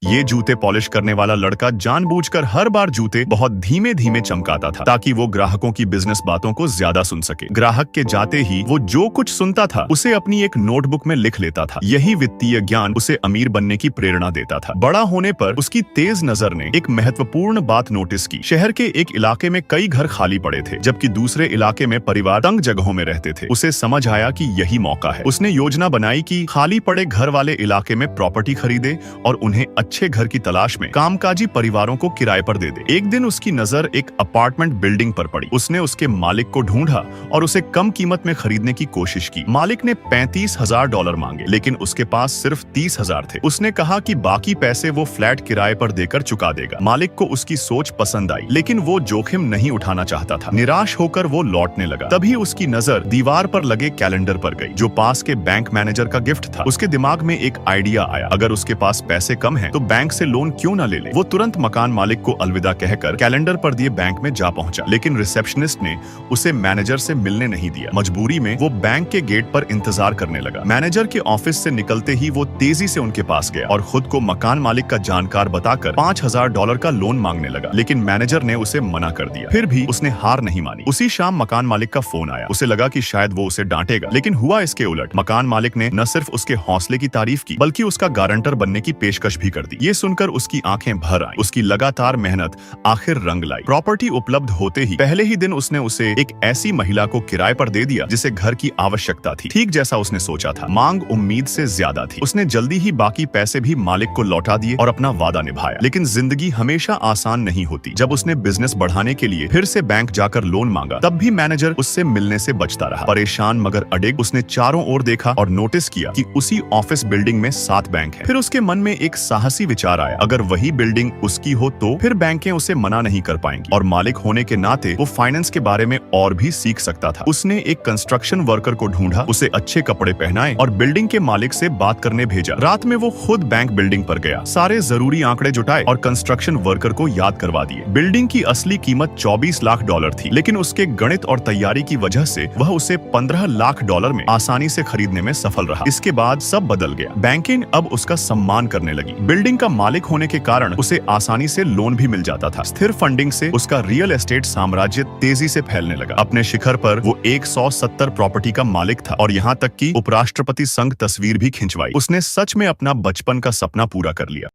ये जूते पॉलिश करने वाला लड़का जानबूझकर हर बार जूते बहुत धीमे धीमे चमकाता था ताकि वो ग्राहकों की बिजनेस बातों को ज्यादा सुन सके। ग्राहक के जाते ही वो जो कुछ सुनता था उसे अपनी एक नोटबुक में लिख लेता था। यही वित्तीय ज्ञान उसे अमीर बनने की प्रेरणा देता था। बड़ा होने पर उसकी तेज नजर ने एक महत्वपूर्ण बात नोटिस की। शहर के एक इलाके में कई घर खाली पड़े थे, जबकि दूसरे इलाके में परिवार तंग जगहों में रहते थे। उसे समझ आया कि यही मौका है। उसने योजना बनाई कि खाली पड़े घर वाले इलाके में प्रॉपर्टी खरीदे और उन्हें अच्छे घर की तलाश में कामकाजी परिवारों को किराए पर दे दे। एक दिन उसकी नजर एक अपार्टमेंट बिल्डिंग पर पड़ी। उसने उसके मालिक को ढूंढा और उसे कम कीमत में खरीदने की कोशिश की। मालिक ने $35,000 मांगे, लेकिन उसके पास सिर्फ 30,000 थे। उसने कहा कि बाकी पैसे वो फ्लैट किराए पर देकर चुका देगा। मालिक को उसकी सोच पसंद आई, लेकिन वो जोखिम नहीं उठाना चाहता था। निराश होकर वो लौटने लगा। तभी उसकी नजर दीवार पर लगे कैलेंडर पर गई, जो पास के बैंक मैनेजर का गिफ्ट था। उसके दिमाग में एक आइडिया आया, अगर उसके पास पैसे कम हैं, तो बैंक से लोन क्यों न ले ले। वो तुरंत मकान मालिक को अलविदा कहकर कैलेंडर पर दिए बैंक में जा पहुंचा, लेकिन रिसेप्शनिस्ट ने उसे मैनेजर से मिलने नहीं दिया। मजबूरी में वो बैंक के गेट पर इंतजार करने लगा। मैनेजर के ऑफिस से निकलते ही वो तेजी से उनके पास गया और खुद को मकान मालिक का जानकार बताकर $5,000 का लोन मांगने लगा, लेकिन मैनेजर ने उसे मना कर दिया। फिर भी उसने हार नहीं मानी। उसी शाम मकान मालिक का फोन आया। उसे लगा कि शायद वो उसे डांटेगा, लेकिन हुआ इसके उलट। मकान मालिक ने न सिर्फ उसके हौसले की तारीफ की, बल्कि उसका गारंटर बनने की पेशकश भी कर दी। ये सुनकर उसकी आंखें भर आई। उसकी लगातार मेहनत आखिर रंग लाई। प्रॉपर्टी उपलब्ध होते ही पहले ही दिन उसने उसे एक ऐसी महिला को किराए पर दे दिया जिसे घर की आवश्यकता थी। ठीक जैसा उसने सोचा था, मांग उम्मीद से ज्यादा थी। उसने जल्दी ही बाकी पैसे भी मालिक को लौटा दिए और अपना वादा निभाया। लेकिन जिंदगी हमेशा आसान नहीं होती। जब उसने बिजनेस बढ़ाने के लिए फिर से बैंक जाकर लोन मांगा, तब भी मैनेजर उससे मिलने से बचता रहा। परेशान मगर अडिग उसने चारों ओर देखा और नोटिस किया कि उसी ऑफिस बिल्डिंग में 7 बैंक हैं। फिर उसके मन में एक साहसी विचार आया, अगर वही बिल्डिंग उसकी हो तो फिर बैंकें उसे मना नहीं कर पाएंगी और मालिक होने के नाते वो फाइनेंस के बारे में और भी सीख सकता था। उसने एक कंस्ट्रक्शन वर्कर को ढूंढा, उसे अच्छे कपड़े पहनाए और बिल्डिंग के मालिक से बात करने भेजा। रात में वो खुद बैंक बिल्डिंग पर गया, सारे जरूरी आंकड़े जुटाए और कंस्ट्रक्शन वर्कर को याद करवा दिए। बिल्डिंग की असली कीमत $24 लाख थी, लेकिन उसके गणित और तैयारी की वजह से वह उसे $15 लाख में आसानी से खरीदने में सफल रहा। इसके बाद सब बदल गया। बैंकिंग अब उसका सम्मान करने लगी। बिल्डिंग का मालिक होने के कारण उसे आसानी से लोन भी मिल जाता था। स्थिर फंडिंग से उसका रियल एस्टेट साम्राज्य तेजी से फैलने लगा। अपने शिखर पर वो 170 प्रॉपर्टी का मालिक था और यहाँ तक कि उपराष्ट्रपति संघ तस्वीर भी खिंचवाई। उसने सच में अपना बचपन का सपना पूरा कर लिया।